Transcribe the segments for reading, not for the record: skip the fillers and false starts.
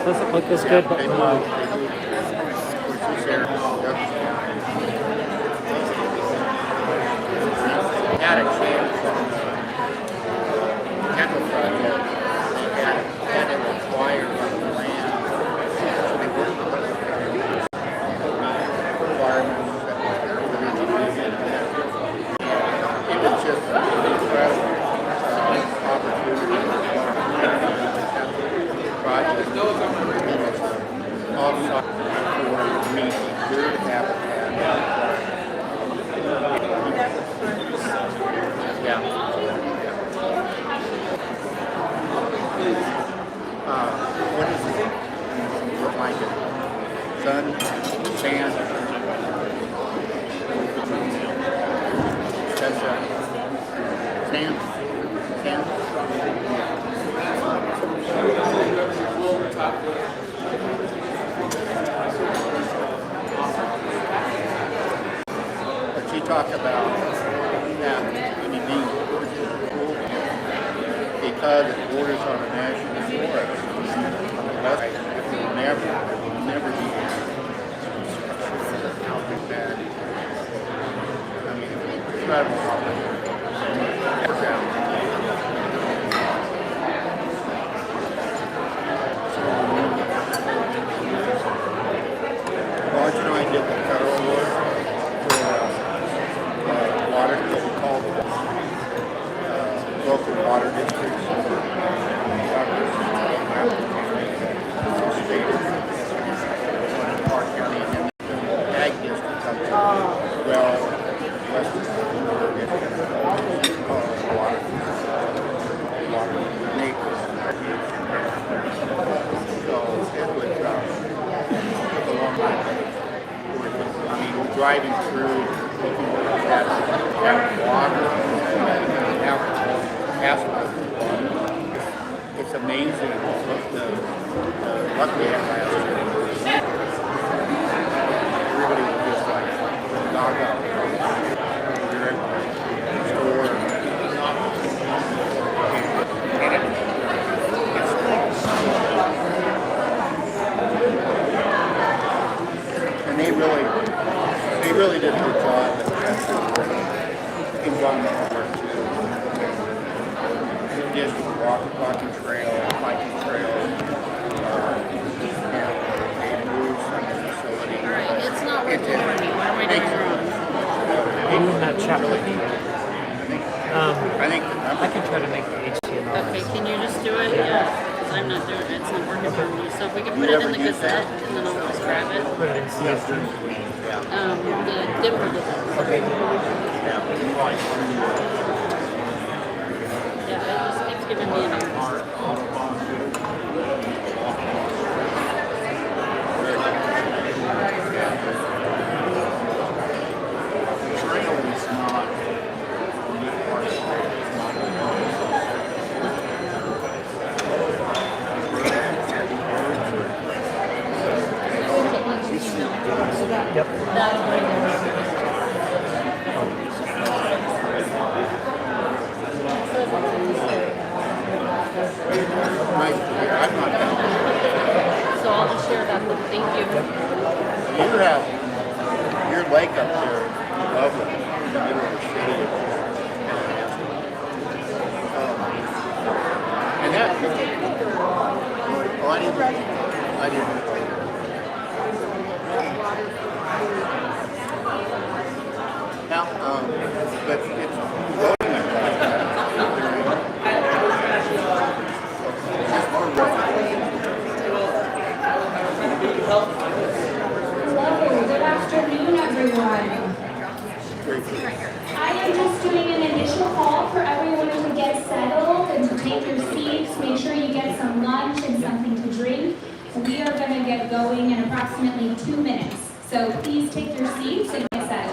Doesn't look as good, but had a chance cattle project had it acquired by the land. So they worked with requirements that it was just an incredible opportunity project. Also for meeting bird habitat. Yeah. What is it? What like it? Sun, sand. That's sand. Sand. But she talked about that because it borders on a national forest. It will never be out bad. I mean, incredible. Marge and I did the federal work for water, what we call local water districts. Park County and ag districts up to well west of the border. Water neighbors. So it was took a long time. I mean, driving through, looking at water, it's amazing what the luck we had last year. Everybody was just like dog out there. You're at the store. And they really did a good job at environmental work too. Just walking trail, biking trail, they moved from the facility. Alright, it's not working for me. What am I doing wrong? are you in that chat with me? I think the number. I can try to make the HTML. Okay, can you just do it? Yeah. Because I'm not doing it. It's not working for me. So if we can put it in the Gazette, and then I'll just grab it. Put it in CSV. The Dimper Gazette. Okay. Yeah, it just keeps giving me an error. Yep. So I'll just share that with thank you. You have your lake up there, lovely, in the middle of the city. And that, oh, I didn't. Now, but it's voting 2 minutes. So please take your seats and get set.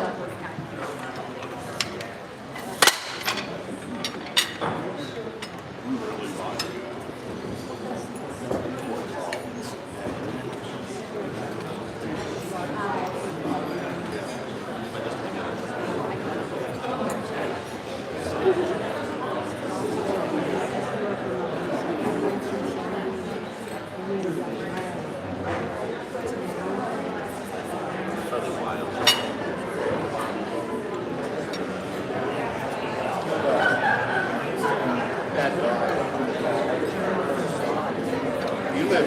You live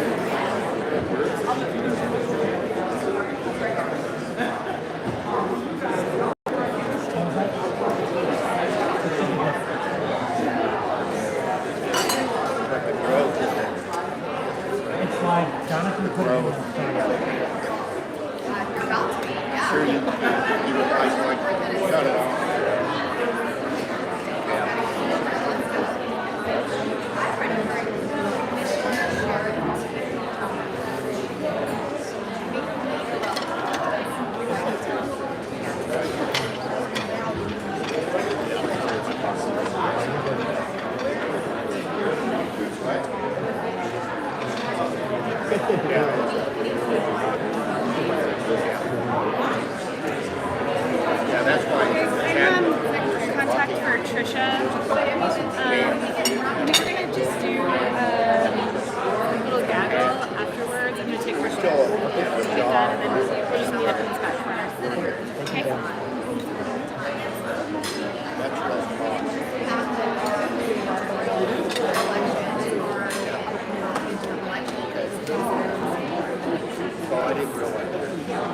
like the growth, isn't it? It's like Jonathan put it in. Sure, you would like cut it off. Yeah, that's why. I'm contact for Trisha. We were gonna just do a little gaggle afterwards. I'm gonna take her Still a get done, and then we'll just meet up in this back corner. Okay. That's less cost. Oh, I didn't realize that. Now,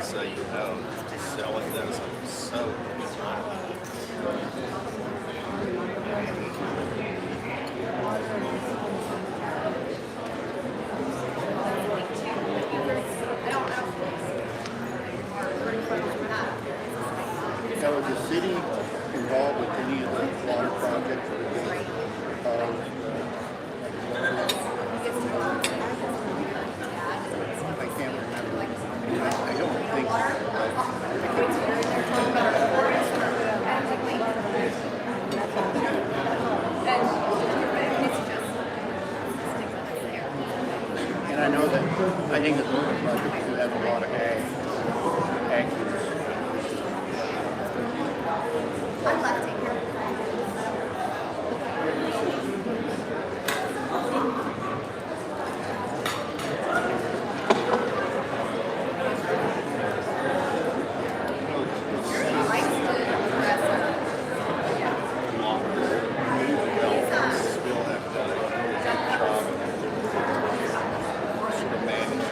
So you know, selling those are so now, is the city involved with any of the water projects? I can't remember. I don't think and I know that I think the water project do have a lot of ag use. still have to try to sort of manage.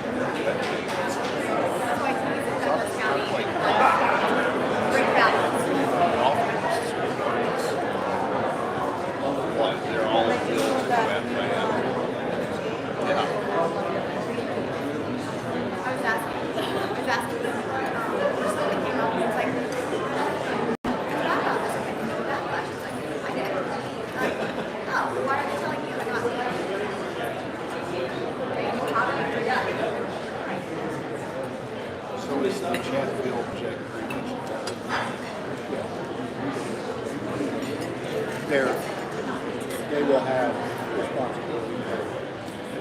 Like they're all built to wetland. So is the Chatfield Jack They will have responsibility for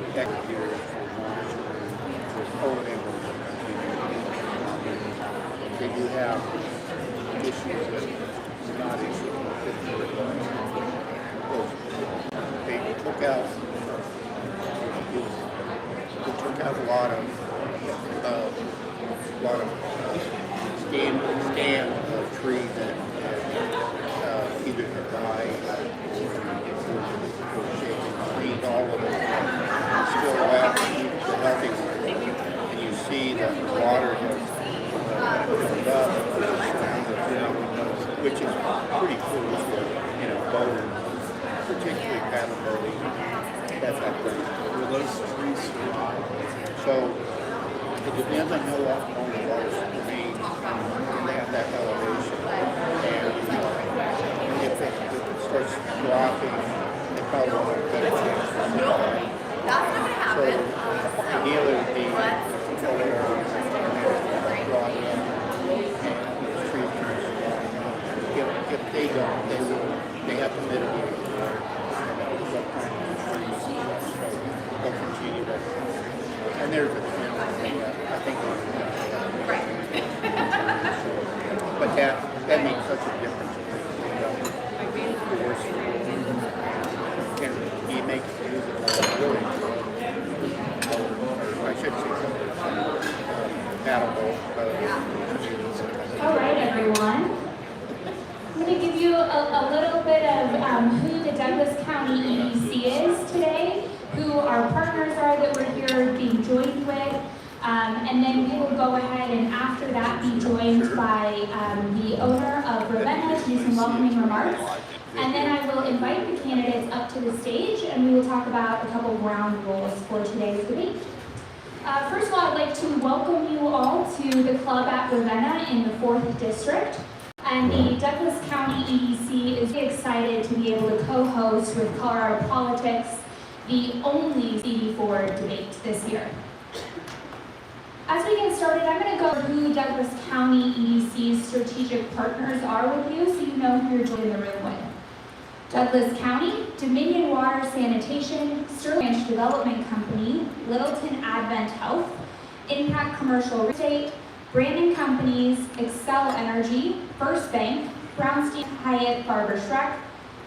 executors for monitoring O&M. They do have issues that are not issues. They took out a lot of stand trees that either died or shaken, cleaned all of it, still left the healthy ones. And you see that the water has filled up, which is pretty cool for, boating, particularly paddle boating, that type of thing. Were those trees survive? So it depends on how long the water's remain, and they have that elevation. And if it starts dropping, they probably won't have a better chance to survive. So ideally it would be over there and drop in, and the trees turn survive. If they don't, they have to mitigate the water. What kind of trees they'll continue to. And there's a I think right. But that makes such a difference. And he makes music really I should say paddle. All right, everyone. I'm going to give you a little bit of who the Douglas County EDC is today, who our partners are that we're here being joined with, and then we will go ahead and after that be joined by the owner of Ravenna to do some welcoming remarks. And then I will invite the candidates up to the stage and we will talk about a couple ground rules for today's debate. First of all, I'd like to welcome you all to the club at Ravenna in the 4th District. And the Douglas County EDC is excited to be able to co-host with Colorado Politics the only CD4 debate this year. As we get started, I'm going to go over who Douglas County EDC's strategic partners are with you so you know who you're joining the room with. Douglas County, Dominion Water Sanitation, Sterling Ranch Development Company, Littleton Advent Health, Impact Commercial Real Estate, Brandon Companies, Excel Energy, First Bank, Brownstein Hyatt Barber Schreck,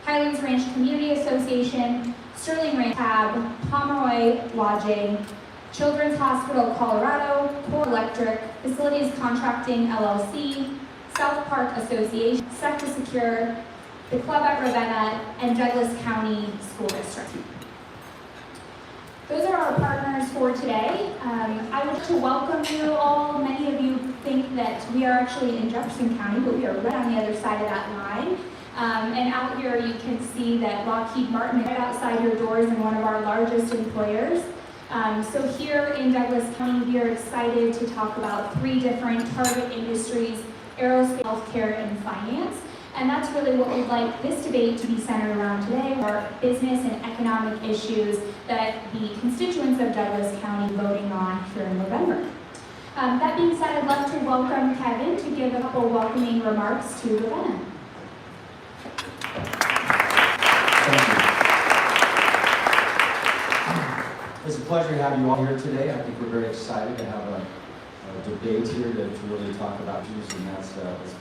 Highlands Ranch Community Association, Sterling Ranch Tab, Pomeroy Lodging, Children's Hospital Colorado, Core Electric, Facilities Contracting LLC, South Park Association, Sector Secure, the Club at Ravenna, and Douglas County School District. Those are our partners for today. I would like to welcome you all. Many of you think that we are actually in Jefferson County, but we are right on the other side of that line. And out here you can see that Lockheed Martin is right outside your doors and one of our largest employers. So here in Douglas County, we are excited to talk about 3 different target industries: aerospace, healthcare, and finance. And that's really what we'd like this debate to be centered around today, are business and economic issues that the constituents of Douglas County voting on here in November. That being said, I'd love to welcome Kevin to give a couple welcoming remarks to Ravenna. Thank you. It's a pleasure to have you all here today. I think we're very excited to have a debate here to really talk about issues, and that's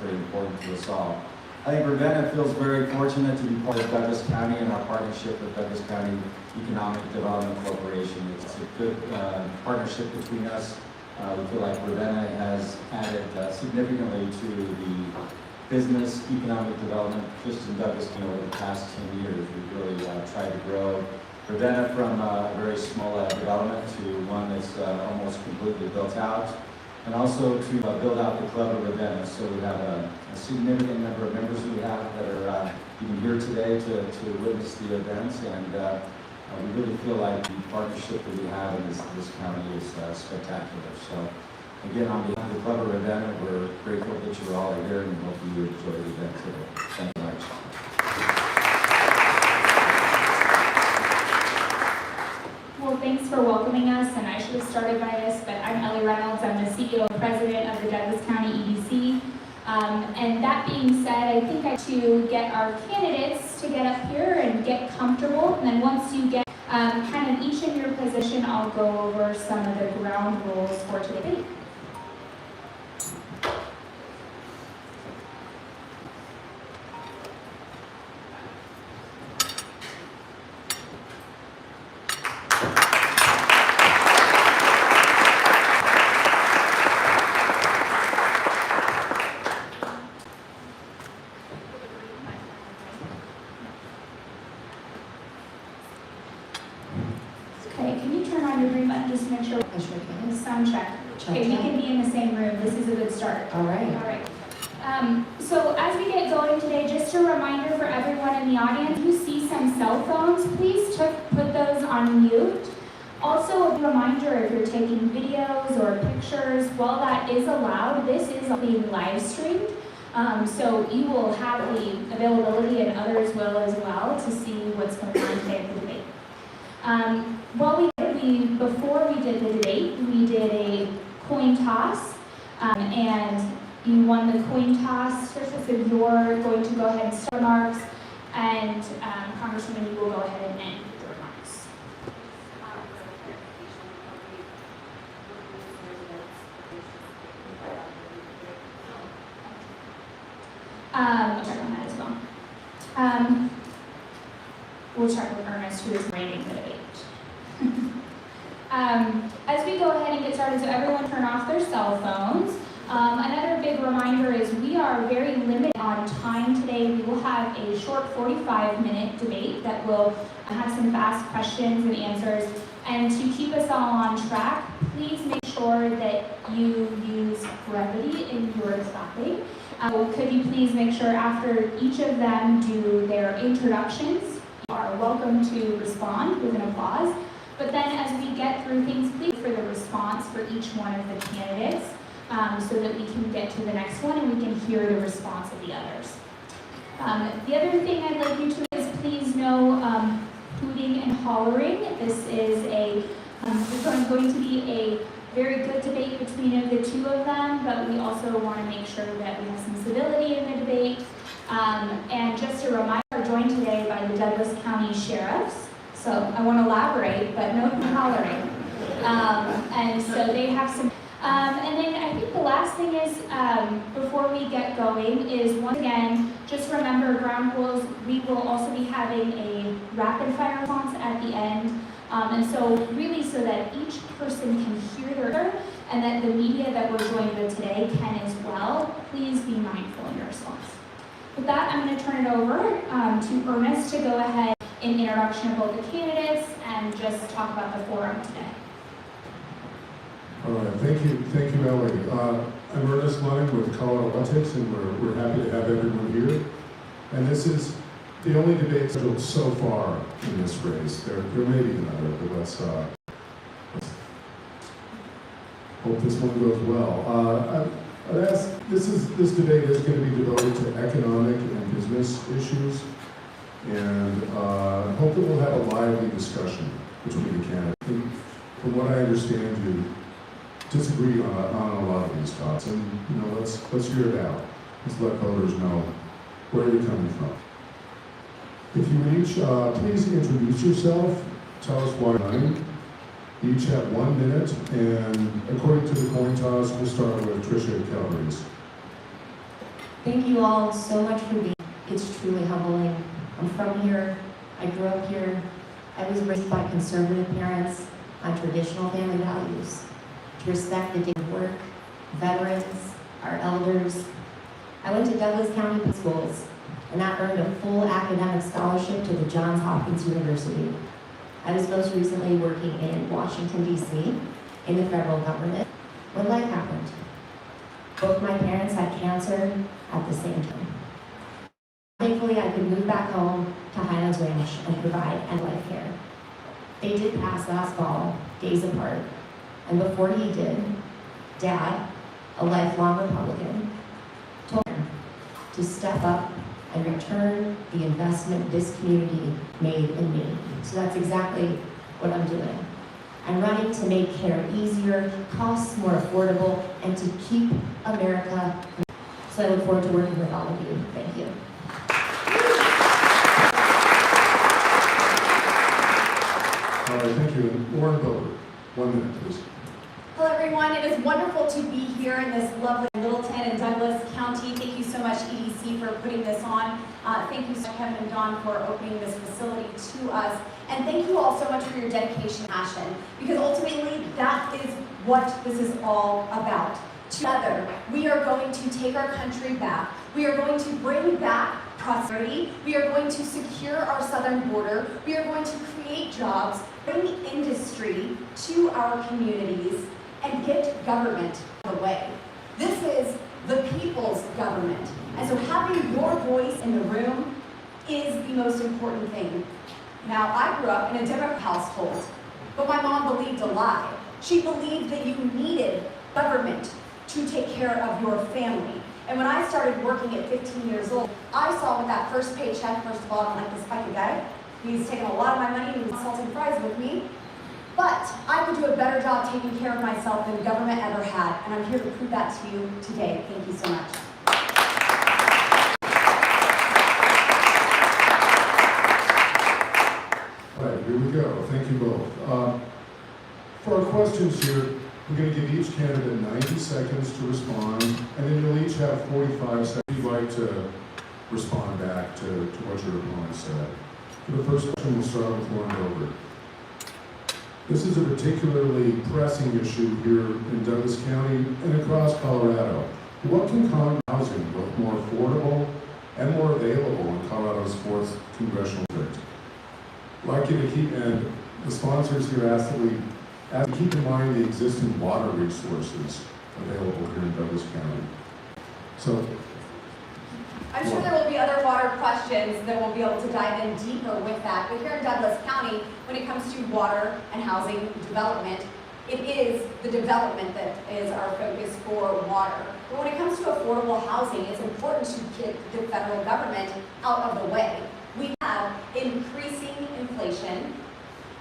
very important to us all. I think Ravenna feels very fortunate to be part of Douglas County and our partnership with Douglas County Economic Development Corporation. It's a good partnership between us. We feel like Ravenna has added significantly to the business economic development just in Douglas County over the past 10 years. We've really tried to grow Ravenna from a very small development to one that's almost completely built out, and also to build out the Club of Ravenna. So we have a significant number of members we have that are even here today to witness the events, and we really feel like the partnership that we have in this county is spectacular. So again, on behalf of the Club of Ravenna, we're grateful that you're all here and hope you enjoy the event today. Thank you much. Well, thanks for welcoming us, and I should have started by this, but I'm Ellie Reynolds. I'm the CEO and President of the Douglas County EDC. And that being said, I think I to get our candidates to get up here and get comfortable, and then once you get Kind of each in your position, I'll go over some of the ground rules for today. Okay, can you turn on your green button just to make sure? I sure can. Sound check. Okay, we can be in the same room. This is a good start. All right. All right. So as we get going today, just a reminder for everyone in the audience, if you see some cell phones, please put those on mute. Also, a reminder if you're taking videos or pictures, while that is allowed, this is being live streamed. So you will have the availability, and others will as well, to see what's going on today at the debate. Before we did the debate, we did a coin toss, and you won the coin toss. So you're going to go ahead and start remarks, and Congresswoman, you will go ahead and end the remarks. We'll check on that as well. We'll check with Ernest, who is reigning the debate. As we go ahead and get started, so everyone turn off their cell phones. Another big reminder is we are very limited on time today. We will have a short 45-minute debate that will have some fast questions and answers. And to keep us all on track, please make sure that you use brevity in your clapping. Could you please make sure after each of them do their introductions, you are welcome to respond with an applause. But then as we get through things, please for the response for each one of the candidates so that we can get to the next one and we can hear the response of the others. The other thing I'd like you to is please no hooting and hollering. This is going to be a very good debate between the two of them, but we also want to make sure that we have some civility in the debate. And just a reminder, we're joined today by the Douglas County Sheriffs. So I want to elaborate, but no hollering. And so they have some. And then I think the last thing is, before we get going, is once again, just remember ground rules. We will also be having a rapid fire response at the end. And so really so that each person can hear their and that the media that we're joined with today can as well, please be mindful in your response. With that, I'm going to turn it over to Ernest to go ahead in introduction of both the candidates and just talk about the forum today. All right, thank you, Melanie. I'm Ernest Lunning with Colorado Politics, and we're happy to have everyone here. And this is the only debate scheduled so far in this race. There may be another, but let's hope this one goes well. I'd ask, this debate is going to be devoted to economic and business issues, and hope that we'll have a lively discussion between the candidates. From what I understand, you disagree on a lot of these thoughts, and let's hear it out. Let's let voters know where you're coming from. If you would each please introduce yourself, tell us why you're running. You each have 1 minute, and according to the coin toss, we'll start with Tricia Calvarese. Thank you all so much for being here. It's truly humbling. I'm from here. I grew up here. I was raised by conservative parents on traditional family values, to respect the day of work, veterans, our elders. I went to Douglas County Public Schools, and I earned a full academic scholarship to the Johns Hopkins University. I was most recently working in Washington, D.C., in the federal government, when life happened. Both my parents had cancer at the same time. Thankfully, I could move back home to Highlands Ranch and provide end-of-life care. They did pass last fall, days apart, and before he did, Dad, a lifelong Republican, told him to step up and return the investment this community made in me. So that's exactly what I'm doing. I'm running to make care easier, costs more affordable, and to keep America. So I look forward to working with all of you. Thank you. wonderful to be here in this lovely Littleton and Douglas County. Thank you so much, EDC, for putting this on. Thank you, Kevin and Don, for opening this facility to us. And thank you all so much for your dedication and passion, because ultimately that is what this is all about. Together, we are going to take our country back. We are going to bring back prosperity. We are going to secure our southern border. We are going to create jobs, bring industry to our communities, and get government away. This is the people's government. And so having your voice in the room is the most important thing. Now, I grew up in a Democrat household, but my mom believed a lie. She believed that you needed government to take care of your family. And when I started working at 15 years old, I saw with that first paycheck, first of all, I'm like this fucking guy. He's taking a lot of my money, he was salted fries with me. But I could do a better job taking care of myself than government ever had. And I'm here to prove that to you today. Thank you so much. All right, here we go. Thank you both. For our questions here, we're going to give each candidate 90 seconds to respond, and then you'll each have 45 seconds if you'd like to respond back to what your opponent said. For the first question, we'll start with Lauren Boebert. This is a particularly pressing issue here in Douglas County and across Colorado. What can Congress housing both more affordable and more available in Colorado's 4th congressional district? I'd like you to keep, and the sponsors here ask that we keep in mind the existing water resources available here in Douglas County. So, I'm sure there will be other water questions that we'll be able to dive in deeper with that. But here in Douglas County, when it comes to water and housing development, it is the development that is our focus for water. But when it comes to affordable housing, it's important to get the federal government out of the way. We have increasing inflation.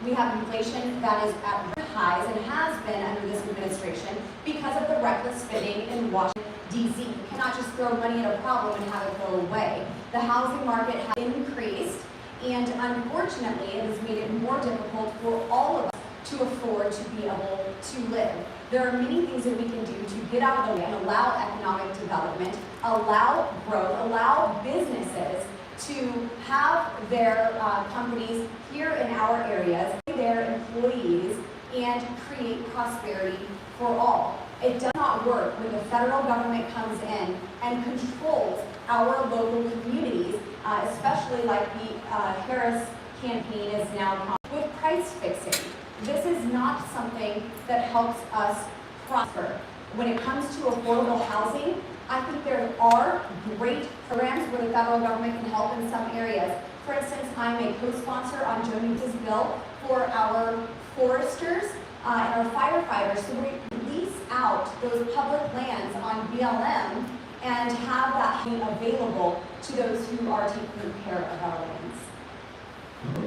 We have inflation that is at highs and has been under this administration because of the reckless spending in Washington, D.C. You cannot just throw money at a problem and have it go away. The housing market has increased, and unfortunately, it has made it more difficult for all of us to afford to be able to live. There are many things that we can do to get out of the way and allow economic development, allow growth, allow businesses to have their companies here in our areas, their employees, and create prosperity for all. It does not work when the federal government comes in and controls our local communities, especially like the Harris campaign is now with price fixing. This is not something that helps us prosper. When it comes to affordable housing, I think there are great programs where the federal government can help in some areas. For instance, I'm a co-sponsor on Jonita's bill for our foresters and our firefighters. So we lease out those public lands on BLM and have that available to those who are taking care of our lands.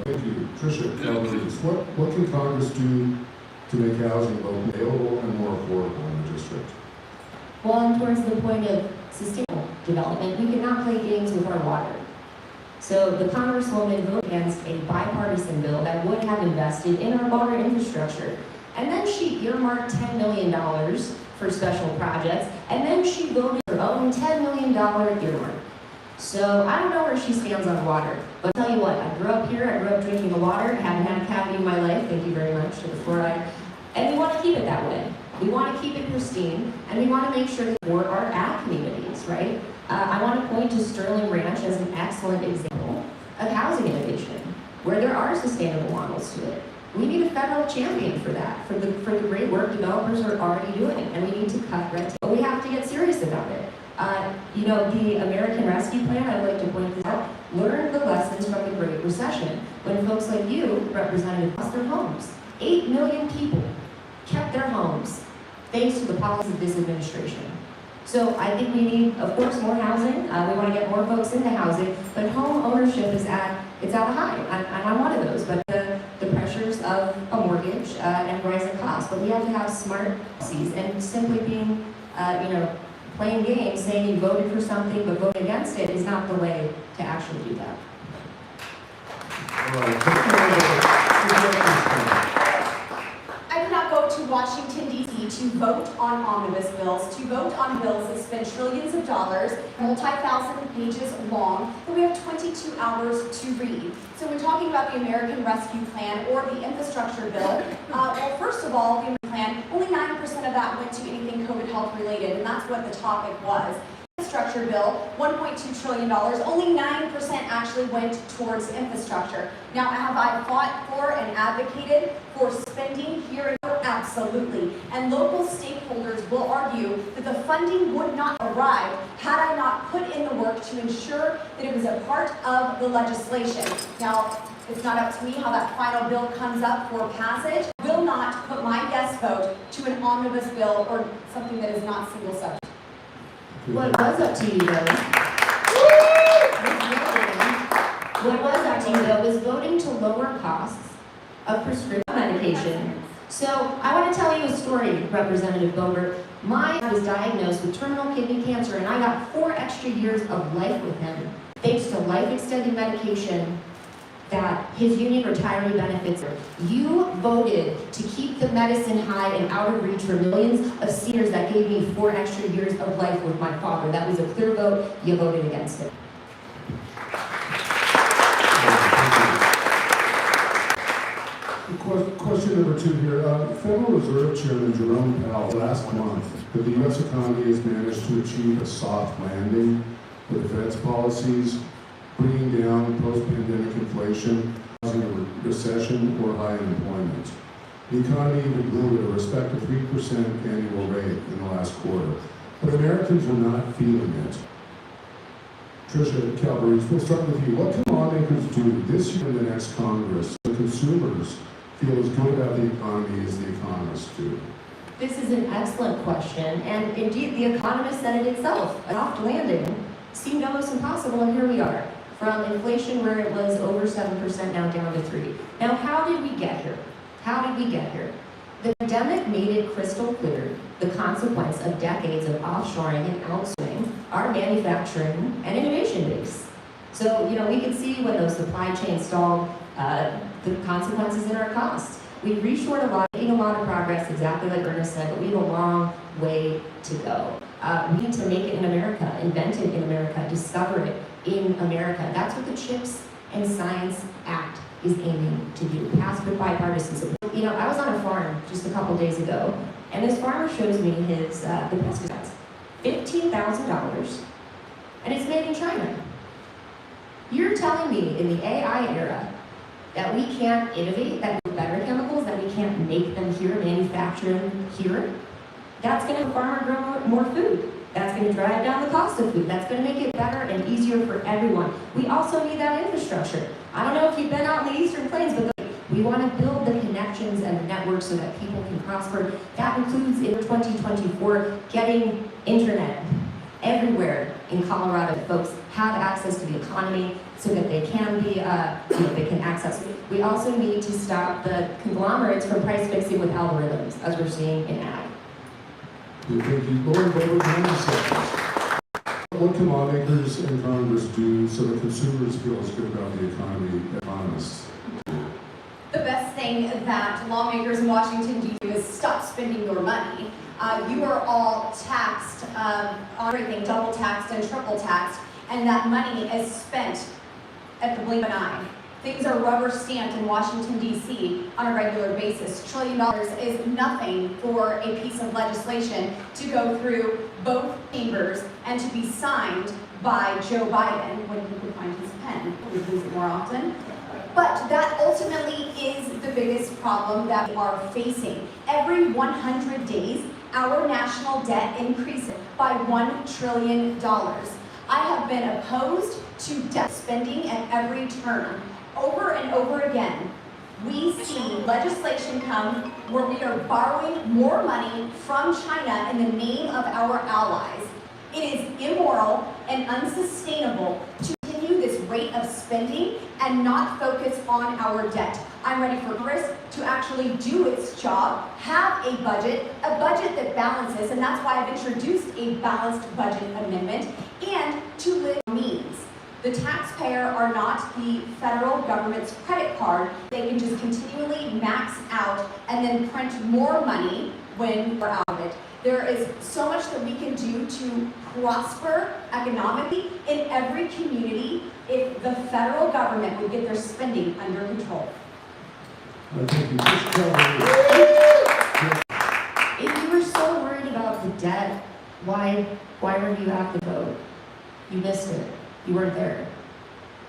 thank you. Tricia, Calvarese, what can Congress do to make housing both available and more affordable in the district? Well, and towards the point of sustainable development, we cannot play games with our water. So the Congresswoman voted against a bipartisan bill that would have invested in our water infrastructure. And then she earmarked $10 million for special projects, and then she voted her own $10 million earmark. So I don't know where she stands on water, but I'll tell you what, I grew up here, I grew up drinking the water, haven't had a cavity in my life, thank you very much to the fluoride, and we want to keep it that way. We want to keep it pristine, and we want to make sure that we're our ag communities, right? I want to point to Sterling Ranch as an excellent example of housing innovation, where there are sustainable models to it. We need a federal champion for that, for the great work developers are already doing, and we need to cut red tape. But we have to get serious about it. You know, the American Rescue Plan, I'd like to point this out, learned the lessons from the Great Recession, when folks like you, Representative, lost their homes. 8 million people kept their homes thanks to the policies of this administration. So I think we need, of course, more housing. We want to get more folks into housing, but home ownership is at a high. I'm one of those, but the pressures of a mortgage and rising costs. But we have to have smart policies, and simply being, playing games, saying you voted for something but voting against it is not the way to actually do that. I cannot go too to Washington, D.C. to vote on omnibus bills, to vote on bills that spend trillions of dollars, multi-thousand pages long, that we have 22 hours to read. So we're talking about the American Rescue Plan or the infrastructure bill. Well, first of all, the American Plan, only 9% of that went to anything COVID health related, and that's what the topic was. Infrastructure bill, $1.2 trillion, only 9% actually went towards infrastructure. Now, have I fought for and advocated for spending here and there? Absolutely. And local stakeholders will argue that the funding would not arrive had I not put in the work to ensure that it was a part of the legislation. Now, it's not up to me how that final bill comes up for passage. I will not put my yes vote to an omnibus bill or something that is not single subject. What was up to you though? What was up to you though was voting to lower costs of prescription medication. So I want to tell you a story, Representative Boebert. My dad was diagnosed with terminal kidney cancer, and I got 4 extra years of life with him, thanks to life-extending medication that his union retiree benefits. You voted to keep the medicine high and out of reach for millions of seniors that gave me 4 extra years of life with my father. That was a clear vote. You voted against it. Question number 2 here. Federal Reserve Chairman Jerome Powell last month that the U.S. economy has managed to achieve a soft landing with the Fed's policies, bringing down post-pandemic inflation, causing a recession or high unemployment. The economy even grew at a respective 3% annual rate in the last quarter. But Americans are not feeling it. Tricia Calvarese, we'll start with you. What can lawmakers do this year and the next Congress so consumers feel as good about the economy as the economists do? This is an excellent question, and indeed the economist said it itself. A soft landing seemed almost impossible, and here we are. From inflation where it was over 7% now down to 3%. Now, how did we get here? How did we get here? The pandemic made it crystal clear the consequence of decades of offshoring and outsourcing our manufacturing and innovation base. So, we could see when those supply chains stalled, the consequences in our costs. We reshored a lot, making a lot of progress, exactly like Ernest said, but we have a long way to go. We need to make it in America, invent it in America, discover it in America. That's what the CHIPS and Science Act is aiming to do, passed with bipartisan support. I was on a farm just a couple days ago, and this farmer shows me his the pesticides, $15,000, and it's made in China. You're telling me in the AI era that we can't innovate, that we better chemicals, that we can't make them here, manufacture them here? That's going to help farmer grow more food. That's going to drive down the cost of food. That's going to make it better and easier for everyone. We also need that infrastructure. I don't know if you've been out in the Eastern Plains, but we want to build the connections and the networks so that people can prosper. That includes in 2024 getting internet everywhere in Colorado. Folks have access to the economy so that they can be, they can access. We also need to stop the conglomerates from price fixing with algorithms, as we're seeing in ag. Thank you. Lauren Boebert, 90 seconds. What can lawmakers and Congress do so that consumers feel as good about the economy as economists? The best thing that lawmakers in Washington D.C. do is stop spending your money. You are all taxed on everything, double taxed and triple taxed, and that money is spent at the blink of an eye. Things are rubber stamped in Washington, D.C. on a regular basis. $1 trillion is nothing for a piece of legislation to go through both chambers and to be signed by Joe Biden when he can find his pen. We use it more often. But that ultimately is the biggest problem that we are facing. Every 100 days, our national debt increases by $1 trillion. I have been opposed to debt spending at every turn. Over and over again, we see legislation come where we are borrowing more money from China in the name of our allies. It is immoral and unsustainable to continue this rate of spending and not focus on our debt. I'm ready for Congress to actually do its job, have a budget that balances, and that's why I've introduced a balanced budget amendment, and to live means. The taxpayer are not the federal government's credit card. They can just continually max out and then print more money when we're out of it. There is so much that we can do to prosper economically in every community if the federal government would get their spending under control. Thank you. Just Calvarese. If you were so worried about the debt, why were you at the vote? You missed it. You weren't there.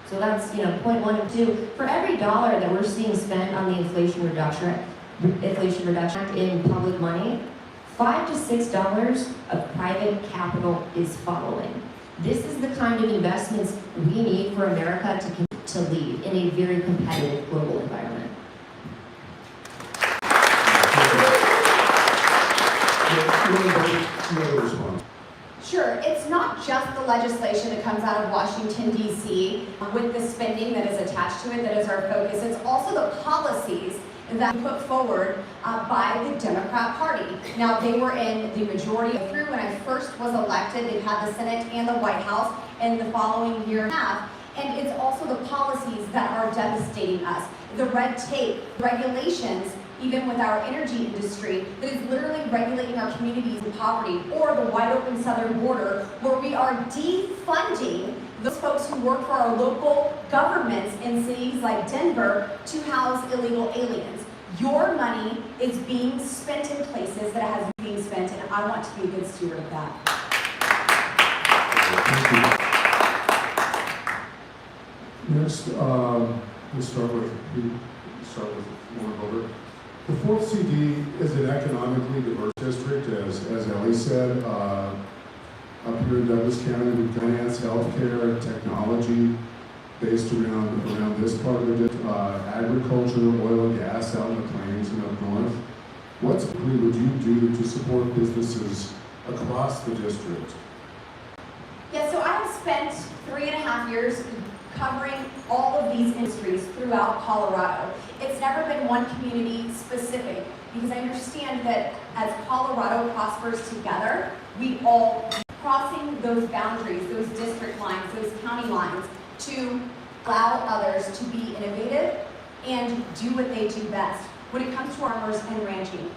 So that's, point 1 and 2. For every dollar that we're seeing spent on the Inflation Reduction Act in public money, $5 to $6 of private capital is following. This is the kind of investments we need for America to lead in a very competitive global environment. Sure, it's not just the legislation that comes out of Washington, D.C. with the spending that is attached to it that is our focus. It's also the policies that put forward by the Democrat Party. Now, they were in the majority through when I first was elected. They've had the Senate and the White House in the following year and a half. And it's also the policies that are devastating us. The red tape, regulations, even with our energy industry, that is literally regulating our communities in poverty, or the wide open southern border, where we are defunding those folks who work for our local governments in cities like Denver to house illegal aliens. Your money is being spent in places that it has been spent, and I want to be a good steward of that. Next, we'll start with Warren Boebert. The 4th CD is an economically diverse district, as Ellie said. Up here in Douglas County, we've finance, healthcare, technology, based around this part of the district, agriculture, oil and gas out in the plains and up north. What specifically would you do to support businesses across the district? Yeah, so I have spent 3.5 years covering all of these industries throughout Colorado. It's never been one community specific, because I understand that as Colorado prospers together, we all crossing those boundaries, those district lines, those county lines, to allow others to be innovative and do what they do best. When it comes to farmers and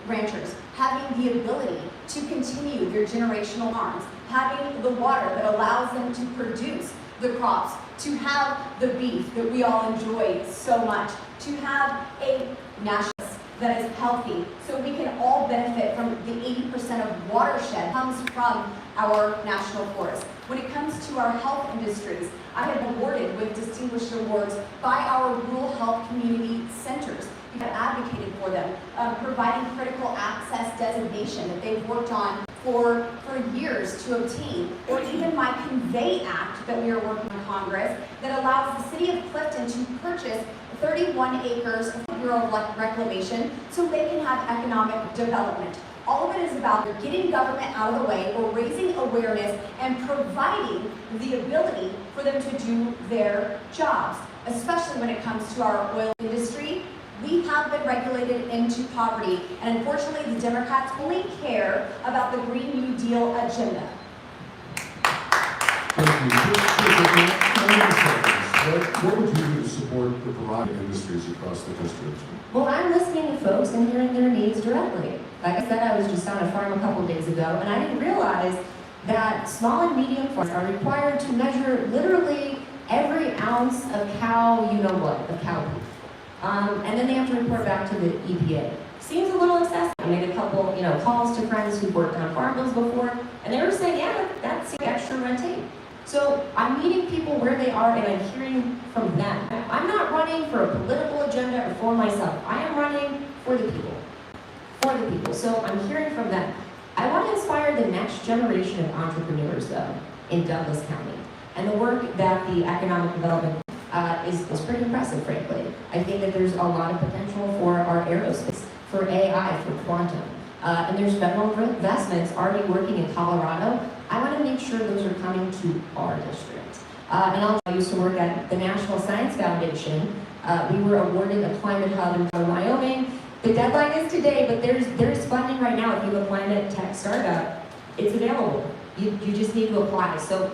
ranchers, having the ability to continue their generational farms, having the water that allows them to produce the crops, to have the beef that we all enjoy so much, to have a national that is healthy, so we can all benefit from the 80% of watershed comes from our national forest. When it comes to our health industries, I have been awarded with distinguished awards by our rural health community centers. We have advocated for them, providing critical access designation that they've worked on for years to obtain, or even my Convey Act that we are working on Congress that allows the city of Clifton to purchase 31 acres of Bureau of Reclamation so they can have economic development. All of it is about getting government out of the way or raising awareness and providing the ability for them to do their jobs, especially when it comes to our oil industry. We have been regulated into poverty, and unfortunately the Democrats only care about the Green New Deal agenda. What would you do to support the variety of industries across the district? Well, I'm listening to folks and hearing their needs directly. Like I said, I was just on a farm a couple days ago, and I didn't realize that small and medium farms are required to measure literally every ounce of cow, of cow poop. And then they have to report back to the EPA. Seems a little excessive. I made a couple, calls to friends who've worked on farm bills before, and they were saying, yeah, that's extra red tape. So I'm meeting people where they are, and I'm hearing from them. I'm not running for a political agenda or for myself. I am running for the people. For the people. So I'm hearing from them. I want to inspire the next generation of entrepreneurs, though, in Douglas County. And the work that the economic development is pretty impressive, frankly. I think that there's a lot of potential for our aerospace, for AI, for quantum. And there's federal investments already working in Colorado. I want to make sure those are coming to our district. And I used to work at the National Science Foundation. We were awarded a climate hub in Wyoming. The deadline is today, but there's funding right now. If you have a climate tech startup, it's available. You just need to apply. So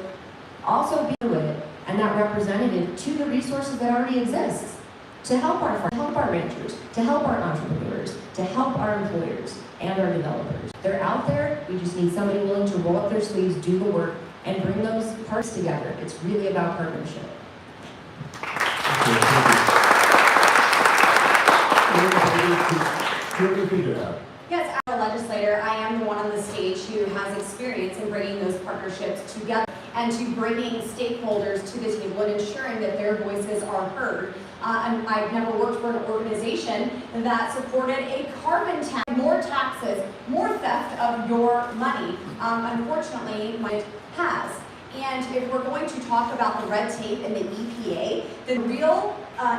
also be it and that representative to the resources that already exist to help our farmers, to help our ranchers, to help our entrepreneurs, to help our employers and our developers. They're out there. We just need somebody willing to roll up their sleeves, do the work, and bring those parts together. It's really about partnership. Yes, as a legislator, I am the one on the stage who has experience in bringing those partnerships together and to bringing stakeholders to the table and ensuring that their voices are heard. And I've never worked for an organization that supported a carbon tax, more taxes, more theft of your money. Unfortunately, it has. And if we're going to talk about the red tape in the EPA, the real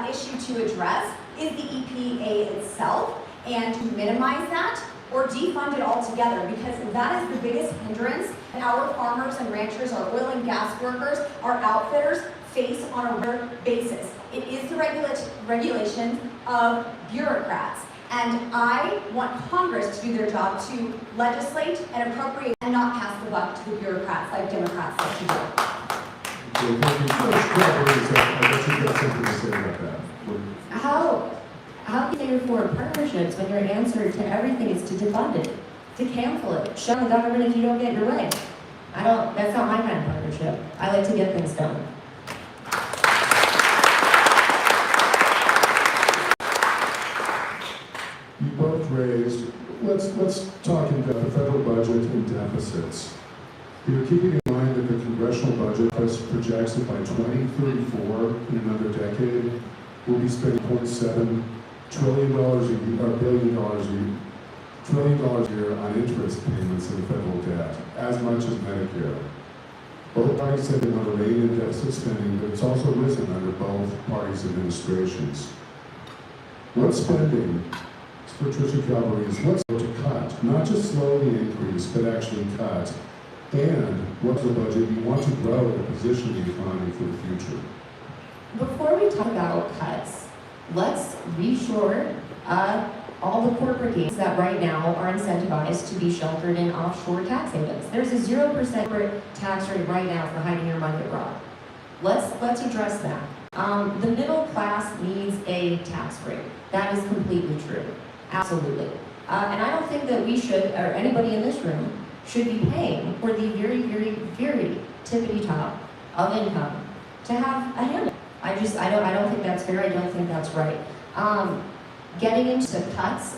issue to address is the EPA itself, and to minimize that or defund it altogether, because that is the biggest hindrance our farmers and ranchers, our oil and gas workers, our outfitters face on a regular basis. It is the regulation of bureaucrats. And I want Congress to do their job to legislate and appropriate and not pass the buck to the bureaucrats like Democrats like to do. Okay, thank you. Calvarese, I bet you've got something to say about that. How can you for partnerships when your answer to everything is to defund it, to cancel it, shut the government if you don't get your way? That's not my kind of partnership. I like to get things done. You both raised, let's talk about the federal budget and deficits. You're keeping in mind that the congressional budget projects that by 2034, in another decade, we'll be spending $0.7 trillion trillion dollars a year on interest payments in federal debt, as much as Medicare. Both parties said they want to rein in deficit spending, but it's also risen under both parties' administrations. What spending, Patricia Calvarese, what's to cut? Not just slowly increase, but actually cut. And what's the budget you want to grow to position the economy for the future? Before we talk about cuts, let's reshore all the corporate gains that right now are incentivized to be sheltered in offshore tax havens. There's a 0% corporate tax rate right now for hiding your money abroad. Let's address that. The middle class needs a tax break. That is completely true. Absolutely. And I don't think that we should, or anybody in this room, should be paying for the very, very, very tippity top of income to have a hand. I don't think that's fair. I don't think that's right. Getting into cuts,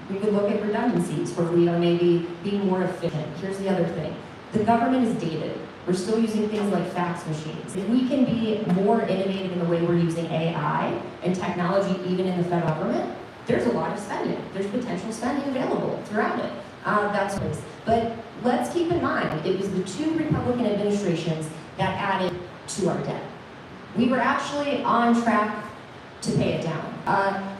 we could look at redundancies where we are maybe being more efficient. Here's the other thing. The government is dated. We're still using things like fax machines. If we can be more innovative in the way we're using AI and technology even in the federal government, there's a lot of spending. There's potential spending available throughout it. That's nice. But let's keep in mind, it was the two Republican administrations that added to our debt. We were actually on track to pay it down.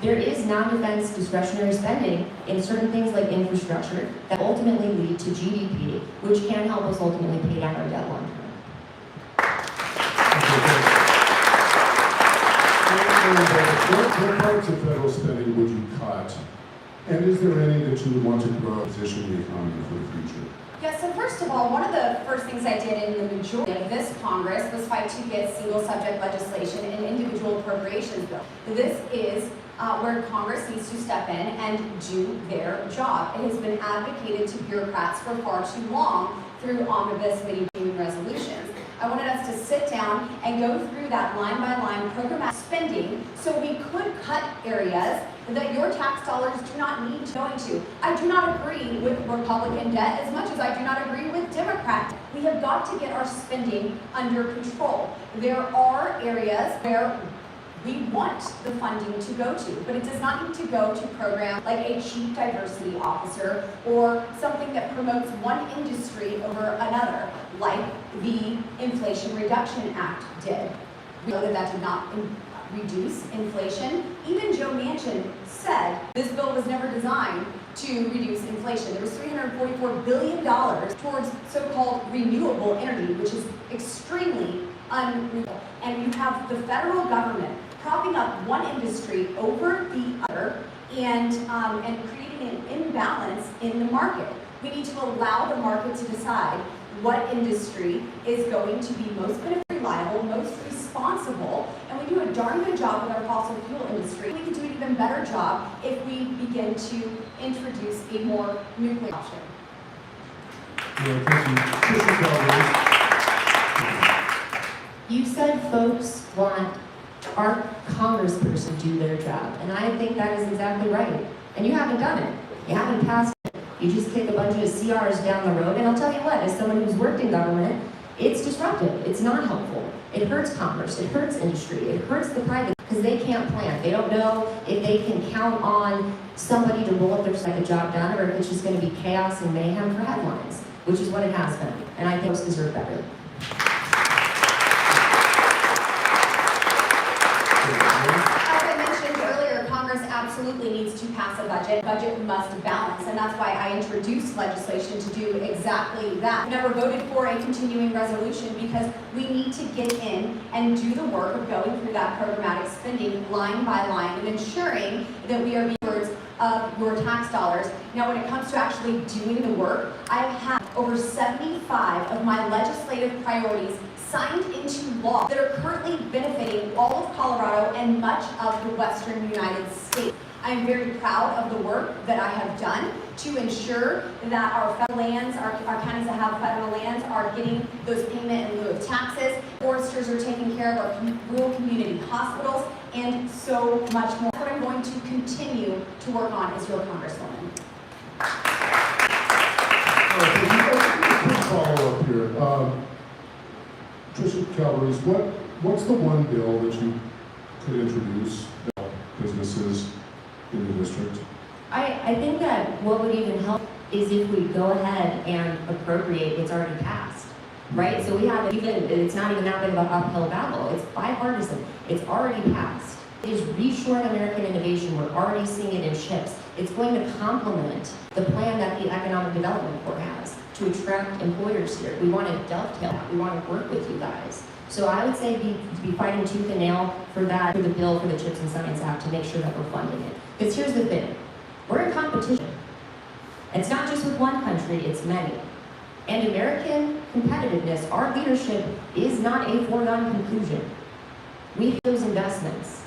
There is non-defense discretionary spending in certain things like infrastructure that ultimately lead to GDP, which can help us ultimately pay down our debt long term. What parts of federal spending would you cut? And is there any that you would want to grow to position the economy for the future? Yeah, so first of all, one of the first things I did in the majority of this Congress was fight to get single subject legislation and individual appropriations bill. This is where Congress needs to step in and do their job. It has been advocated to bureaucrats for far too long through omnibus mini resolutions. I wanted us to sit down and go through that line by line programmatic spending so we could cut areas that your tax dollars do not need to go into. I do not agree with Republican debt as much as I do not agree with Democrat. We have got to get our spending under control. There are areas where we want the funding to go to, but it does not need to go to programs like a chief diversity officer or something that promotes one industry over another, like the Inflation Reduction Act did. We know that that did not reduce inflation. Even Joe Manchin said this bill was never designed to reduce inflation. There was $344 billion towards so-called renewable energy, which is extremely unrenewable. And you have the federal government propping up one industry over the other and creating an imbalance in the market. We need to allow the market to decide what industry is going to be most reliable, most responsible, and we do a darn good job with our fossil fuel industry. We could do an even better job if we begin to introduce a more nuclear option. Well, thank you. Calvarese. You said folks want our congressperson to do their job, and I think that is exactly right. And you haven't done it. You haven't passed it. You just kick a bunch of CRs down the road, and I'll tell you what, as someone who's worked in government, it's disruptive. It's not helpful. It hurts commerce. It hurts industry. It hurts the private because they can't plan. They don't know if they can count on somebody to roll up their like a job done, or if it's just going to be chaos and mayhem for headlines, which is what it has been. And I think folks deserve better. As I mentioned earlier, Congress absolutely needs to pass a budget. Budget must balance, and that's why I introduced legislation to do exactly that. I never voted for a continuing resolution because we need to get in and do the work of going through that programmatic spending line by line and ensuring that we are stewards of your tax dollars. Now, when it comes to actually doing the work, I've had over 75 of my legislative priorities signed into law that are currently benefiting all of Colorado and much of the western United States. I am very proud of the work that I have done to ensure that our federal lands, our counties that have federal lands are getting those payment in lieu of taxes. Foresters are taking care of our rural community hospitals and so much more. What I'm going to continue to work on as your Congresswoman. Quick follow-up here. Trisha Calvarese, what's the one bill that you could introduce to help businesses in the district? I think that what would even help is if we go ahead and appropriate what's already passed, right? So we have it's not even that big of an uphill battle. It's bipartisan. It's already passed. It is reshoring American innovation. We're already seeing it in chips. It's going to complement the plan that the Economic Development Corps has to attract employers here. We want to dovetail. We want to work with you guys. So I would say be fighting tooth and nail for that, for the bill for the Chips and Science Act to make sure that we're funding it. Because here's the thing, we're in competition. It's not just with one country, it's many. And American competitiveness, our leadership is not a foregone conclusion. We have those investments,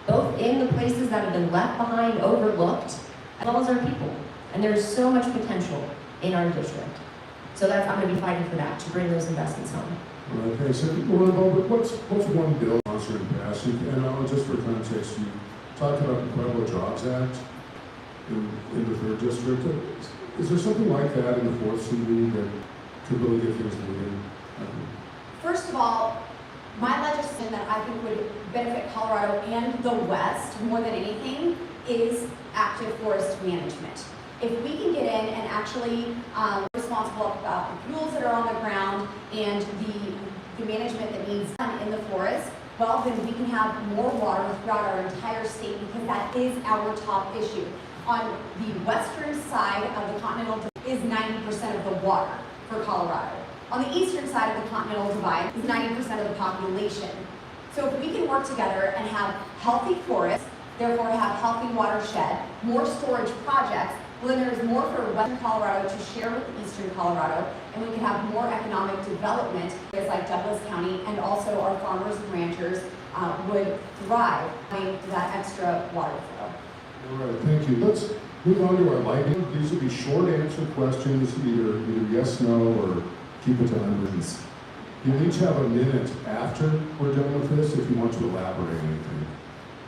both in the places that have been left behind, overlooked, as well as our people. And there's so much potential in our district. So I'm going to be fighting for that, to bring those investments home. Okay, so Boebert, what's one bill sponsored and passed? And just for context, you talked about the Pueblo Jobs Act in the 3rd District. Is there something like that in the 4th CD that could really get things moving? First of all, my legislation that I think would benefit Colorado and the West more than anything is active forest management. If we can get in and actually responsible about the fuels that are on the ground and the management that needs done in the forest, well, then we can have more water throughout our entire state because that is our top issue. On the western side of the Continental Divide is 90% of the water for Colorado. On the eastern side of the Continental Divide is 90% of the population. So if we can work together and have healthy forests, therefore have healthy watershed, more storage projects, well, then there's more for western Colorado to share with eastern Colorado, and we can have more economic development, areas like Douglas County, and also our farmers and ranchers would thrive having that extra water flow. All right, thank you. Let's move on to our lightning. These will be short answer questions, either yes, no, or keep it to hundreds. You'll each have a minute after we're done with this if you want to elaborate anything.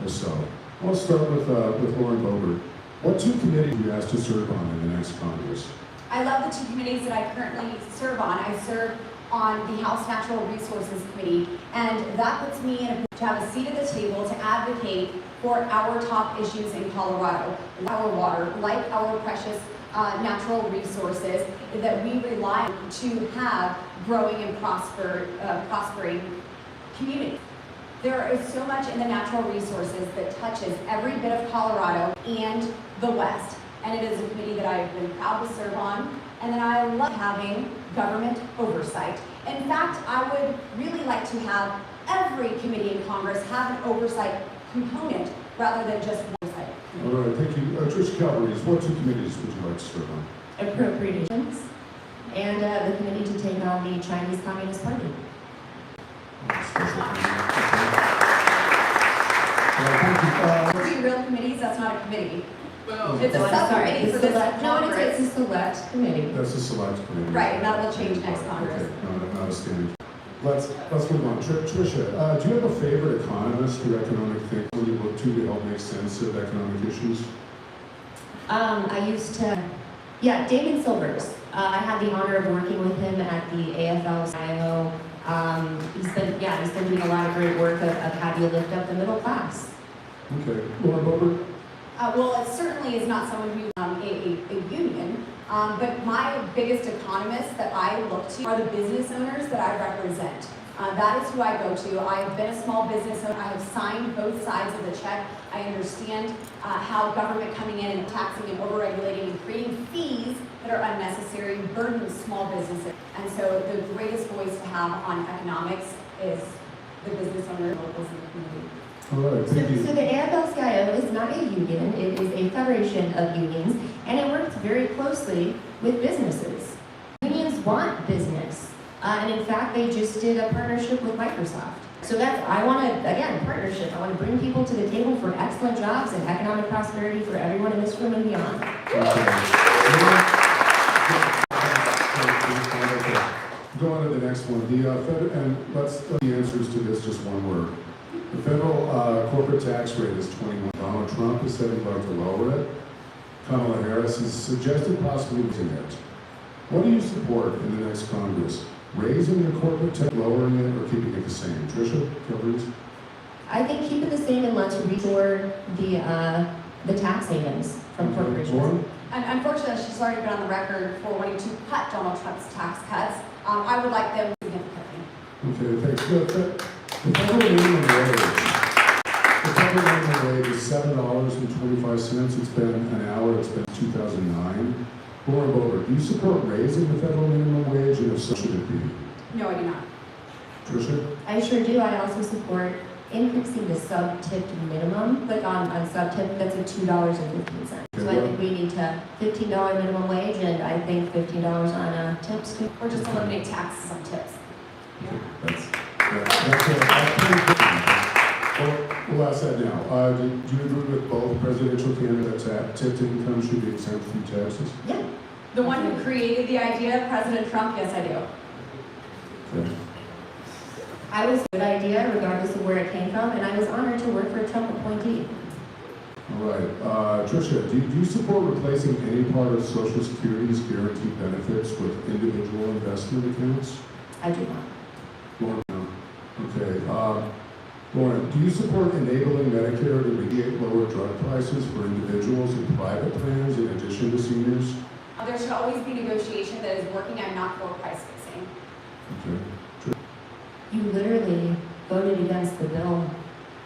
Or so. I'll start with Lauren Boebert. What 2 committees are you asked to serve on in the next Congress? I love the 2 committees that I currently serve on. I serve on the House Natural Resources Committee, and that puts me in a position to have a seat at the table to advocate for our top issues in Colorado, our water, like our precious natural resources that we rely on to have growing and prospering communities. There is so much in the natural resources that touches every bit of Colorado and the West. And it is a committee that I've been proud to serve on, and that I love having government oversight. In fact, I would really like to have every committee in Congress have an oversight component rather than just oversight. All right, thank you. Trisha Calvarese, what 2 committees would you like to serve on? Appropriations and the committee to take on the Chinese Communist Party. Three real committees, that's not a committee. It's a Oh, I'm sorry, subcommittee for it's this select, no, Congress. it's a select committee. That's a select committee. Right, and that will change next Congress. Okay, not a standing. Let's move on. Tricia, do you have a favorite economist or economic thinker you look to help make sense of economic issues? I used to, David Silvers. I had the honor of working with him at the AFL-CIO. He's been doing a lot of great work of how do you lift up the middle class. Okay. Laura Boebert? Well, it certainly is not someone who's a union, but my biggest economists that I look to are the business owners that I represent. That is who I go to. I have been a small business owner. I have signed both sides of the check. I understand how government coming in and taxing and overregulating and creating fees that are unnecessary burdens small businesses. And so the greatest voice to have on economics is the business owner, locals in the community. All right, thank you. So the AFL-CIO is not a union, it is a federation of unions, and it works very closely with businesses. Unions want business, and in fact, they just did a partnership with Microsoft. So I want to, again, partnership. I want to bring people to the table for excellent jobs and economic prosperity for everyone in this room and beyond. Go on to the next one. And let's the answers to this just one word. The federal corporate tax rate is 21. Donald Trump has said he'd like to lower it. Kamala Harris has suggested possibly raising it. What do you support in the next Congress? Raising the corporate tax, lowering it, or keeping it the same? Tricia, Calvarese? I think keep it the same and let's restore the tax havens from corporations. Lauren? And unfortunately, she's already been on the record for wanting to cut Donald Trump's tax cuts. I would like them significantly. Okay, thanks. The federal minimum wage is $7.25. It's been an hour. It's been 2009. Laura Boebert, do you support raising the federal minimum wage, and if so, should it be? No, I do not. Tricia? I sure do. I also support increasing the sub-tipped minimum. Click on sub-tip, that's at $2.15. So I think we need to $15 minimum wage, and I think $15 on tips too. Or just eliminate taxes on tips. That's we'll ask that now. Do you agree with both presidential candidates that tipped income should be exempt from taxes? Yeah. The one who created the idea, President Trump, yes, I do. Okay. I was a good idea, regardless of where it came from, and I was honored to work for a Trump appointee. All right. Tricia, do you support replacing any part of Social Security's guaranteed benefits with individual investment accounts? I do not. Lauren, no. Okay. Lauren, do you support enabling Medicare to mediate lower drug prices for individuals in private plans in addition to seniors? There should always be negotiation that is working. I'm not for price fixing. Okay. You literally voted against the bill,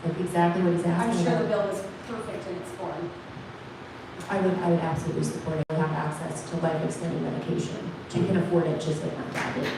like exactly what he's I'm asking sure the about. bill is perfect in its form. I would absolutely support it. I have access to life-extending medication. I can afford it just like my dad did.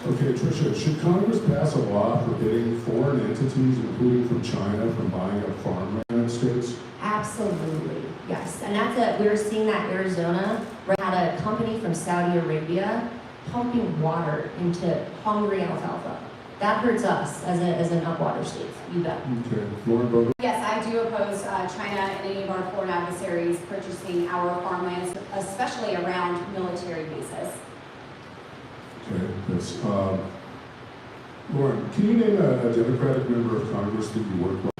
Okay, Tricia, should Congress pass a law forbidding foreign entities, including from China, from buying up farmland in the United States? Absolutely, yes. And we're seeing that Arizona had a company from Saudi Arabia pumping water into hungry alfalfa. That hurts us as an upwater state, you bet. Okay, Lauren Boebert. Yes, I do oppose China and any of our foreign adversaries purchasing our farmlands, especially around military bases. Okay, that's, Lauren, can you name a Democratic member of Congress that you work with?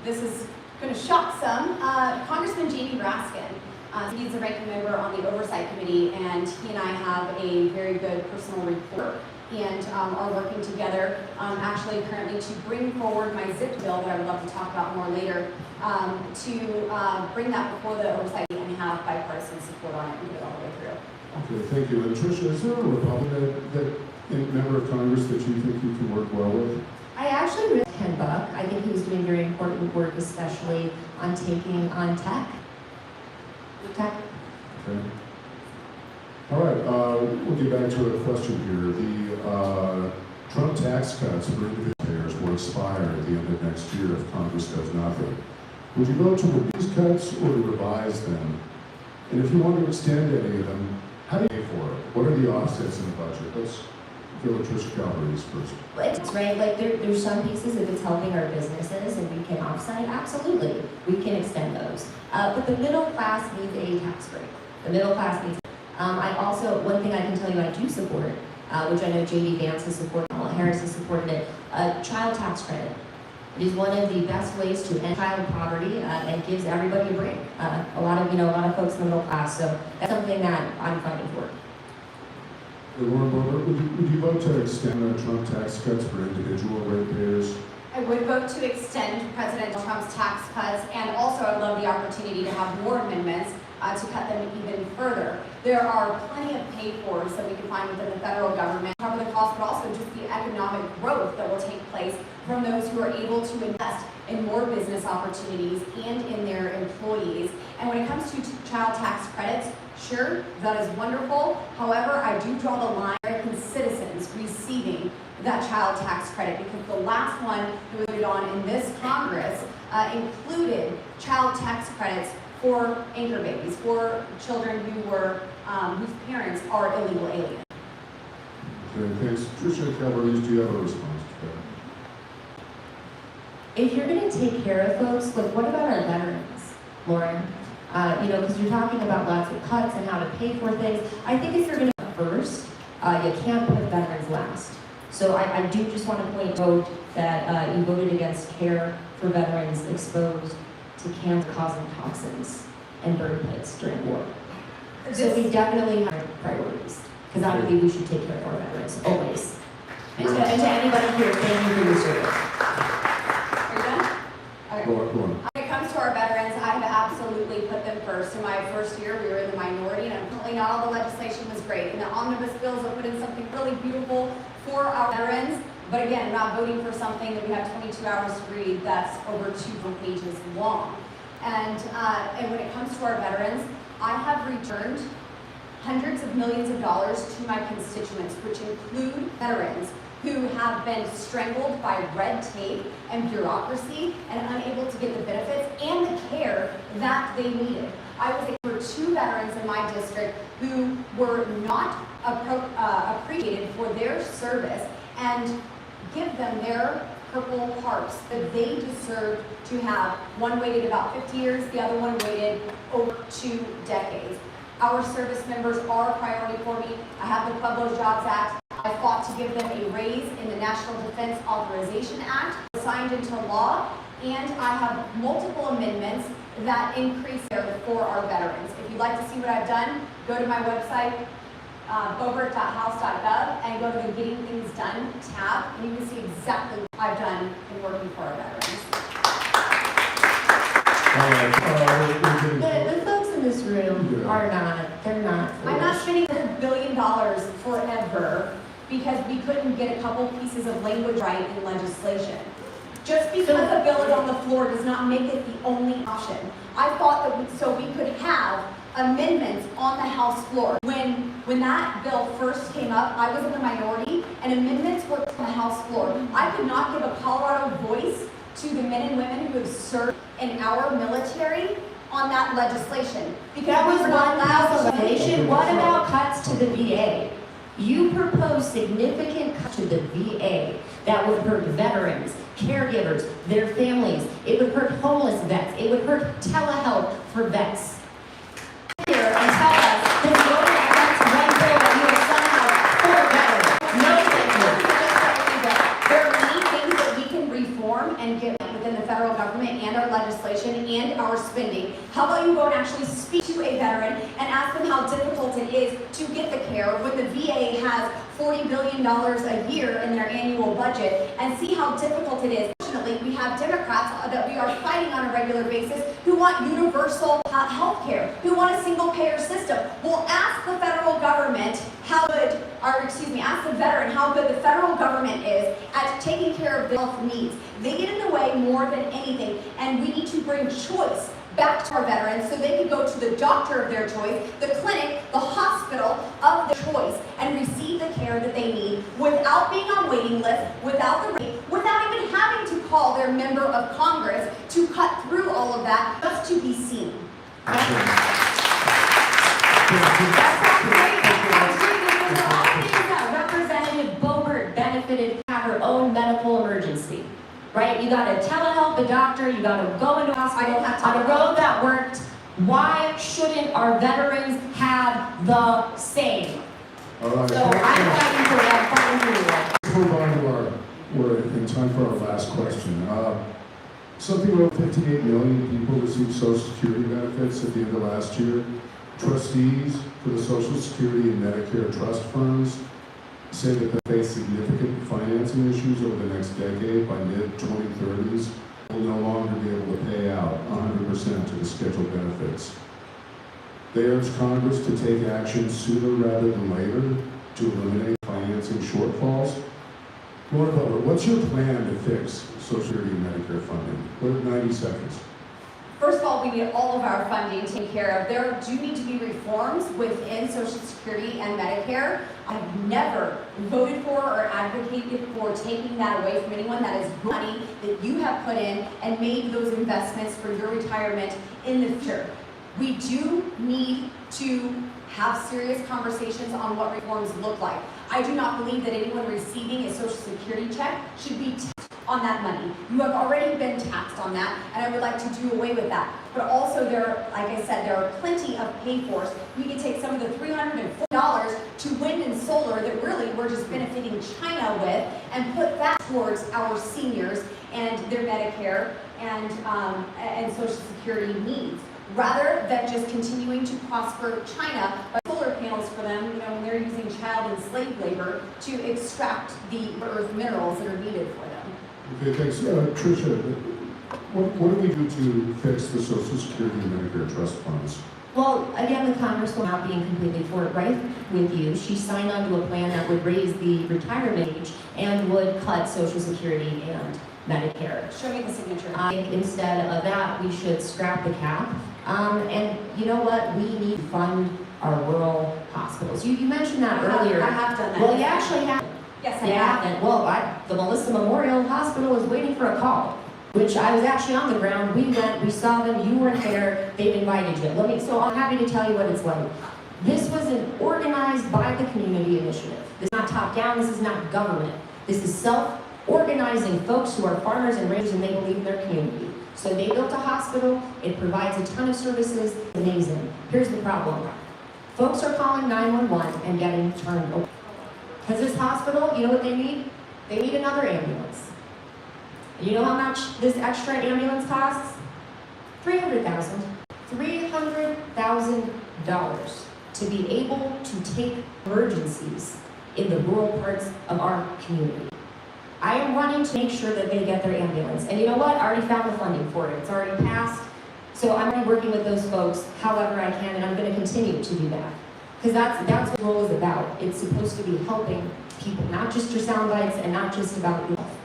This is going to shock some. Congressman Jamie Raskin. He's a ranking member on the Oversight Committee, and he and I have a very good personal rapport and are working together, actually currently to bring forward my ZIP bill that I would love to talk about more later, to bring that before the Oversight and have bipartisan support on it and get it all the way through. Okay, thank you. And Tricia, is there a Republican member of Congress that you think you can work well with? I actually really Ken Buck. I think he was doing very important work, especially on taking on tech. Okay. All right, we'll get back to a question here. The Trump tax cuts for individual payers will expire at the end of next year if Congress does nothing. Would you vote to reduce cuts or to revise them? And if you want to extend any of them, how do you pay for it? What are the offsets in the budget? Let's go with Tricia Calvarese first. It's right, like there's some pieces, if it's helping our businesses and we can offset it, absolutely, we can extend those. But the middle class needs a tax break. The middle class needs, I also, one thing I can tell you I do support, which I know J.D. Vance has supported, Kamala Harris has supported it, child tax credit. It is one of the best ways to end child poverty and gives everybody a break. A lot of folks in the middle class, so that's something that I'm fighting for. Lauren Boebert, would you vote to extend Trump tax cuts for individual ratepayers? I would vote to extend President Trump's tax cuts, and also I'd love the opportunity to have more amendments to cut them even further. There are plenty of pay-fors that we can find within the federal government, cover the cost, but also just the economic growth that will take place from those who are able to invest in more business opportunities and in their employees. And when it comes to child tax credits, sure, that is wonderful. However, I do draw the line American citizens receiving that child tax credit, because the last one that was voted on in this Congress included child tax credits for anchor babies, for children who were whose parents are illegal aliens. Okay, thanks. Tricia Calvarese, do you have a response to that? If you're going to take care of folks, like what about our veterans, Lauren? Because you're talking about lots of cuts and how to pay for things. I think if you're going to first, you can't put veterans last. So I do just want to point out that you voted against care for veterans exposed to cancer-causing toxins and burn pits during war. So we definitely have priorities, because obviously we should take care of our veterans, always. And to anybody here, thank you for your service. Are you done? Okay. Go on. When it comes to our veterans, I have absolutely put them first. In my first year, we were in the minority, and unfortunately not all the legislation was great. And the omnibus bills have put in something really beautiful for our veterans. But again, I'm not voting for something that we have 22 hours to read that's over 2 pages long. And when it comes to our veterans, I have returned hundreds of millions of dollars to my constituents, which include veterans who have been strangled by red tape and bureaucracy and unable to get the benefits and the care that they needed. I was able for 2 veterans in my district who were not appreciated for their service and give them their Purple Hearts that they deserve to have. One waited about 50 years, the other one waited over 2 decades. Our service members are a priority for me. I have the Pueblo Jobs Act. I fought to give them a raise in the National Defense Authorization Act, signed into law, and I have multiple amendments that increase care for our veterans. If you'd like to see what I've done, go to my website, boebert.house.gov, and go to the Getting Things Done tab, and you can see exactly what I've done in working for our veterans. All right. The folks in this room are not, they're not foolish. I'm not spending $1 billion forever because we couldn't get a couple pieces of language right in legislation. Just because a bill is on the floor does not make it the only option. I thought that so we could have amendments on the House floor. When that bill first came up, I was in the minority, and amendments were on the House floor. I could not give a Colorado voice to the men and women who have served in our military on that legislation. Because that was we were not allowed to legislation. What about cuts to the VA? You proposed significant cuts to the VA that would hurt veterans, caregivers, their families. It would hurt homeless vets. It would hurt telehealth for vets. Here and tell us that you voted against one bill that you have somehow for veterans. No, thank you. There are many things that we can reform and get within the federal government and our legislation and our spending. How about you go and actually speak to a veteran and ask them how difficult it is to get the care when the VA has $40 billion a year in their annual budget, and see how difficult it is. Fortunately, we have Democrats that we are fighting on a regular basis who want universal health care, who want a single payer system. Well, ask the federal government ask the veteran how good the federal government is at taking care of their health needs. They get in the way more than anything, and we need to bring choice back to our veterans so they can go to the doctor of their choice, the clinic, the hospital of their choice, and receive the care that they need without being on waiting lists, without even having to call their member of Congress to cut through all of that just to be seen. great. Those are all things that Representative Boebert benefited have her own medical emergency, right? You got to telehealth the doctor, you got to go into a hospital on a road that worked. Why shouldn't our veterans have the same? All right. So I'm fighting for that, Let's move on to we're in time for our last question. Something over 58 million people received Social Security benefits at the end of last year. Trustees for the Social Security and Medicare trust funds say that they face significant financing issues over the next decade. By mid-2030s, will no longer be able to pay out 100% to the scheduled benefits. They urge Congress to take action sooner rather than later to eliminate financing shortfalls. Laura Boebert, what's your plan to fix Social Security and Medicare funding? What 90 seconds? First of all, we need all of our funding taken care of. There do need to be reforms within Social Security and Medicare. I've never voted for or advocated for taking that away from anyone. That is money that you have put in and made those investments for your retirement in the future. We do need to have serious conversations on what reforms look like. I do not believe that anyone receiving a Social Security check should be taxed on that money. You have already been taxed on that, and I would like to do away with that. But also like I said, there are plenty of pay-fors. We could take some of the $340 to wind and solar that really we're just benefiting China with and put that towards our seniors and their Medicare and Social Security needs, rather than just continuing to prosper China by solar panels for them, when they're using child and slave labor to extract the earth minerals that are needed for them. Okay, thanks. Tricia, what do we do to fix the Social Security and Medicare trust funds? Well, again, the Congress will not being completely forthright with you. She signed on to a plan that would raise the retirement age and would cut Social Security and Medicare. Show me the signature. I think instead of that, we should scrap the cap. And you know what? We need to fund our rural hospitals. You mentioned that earlier. I have done that. Well, you actually have. Yes, I have. And well, the Melissa Memorial Hospital is waiting for a call, which I was actually on the ground. We went, we saw them, you weren't there, they've invited you. So I'm happy to tell you what it's like. This was an organized by the community initiative. This is not top down, this is not government. This is self-organizing folks who are farmers and ranchers and they believe in their community. So they built a hospital, it provides a ton of services, amazing. Here's the problem. Folks are calling 911 and getting turned away. Because this hospital, you know what they need? They need another ambulance. You know how much this extra ambulance costs? $300,000. $300,000 to be able to take emergencies in the rural parts of our community. I am wanting to make sure that they get their ambulance. And you know what? I already found the funding for it. It's already passed. So I'm already working with those folks however I can, and I'm going to continue to do that. Because that's what the role is about. It's supposed to be helping people, not just your sound bites and not just about your health.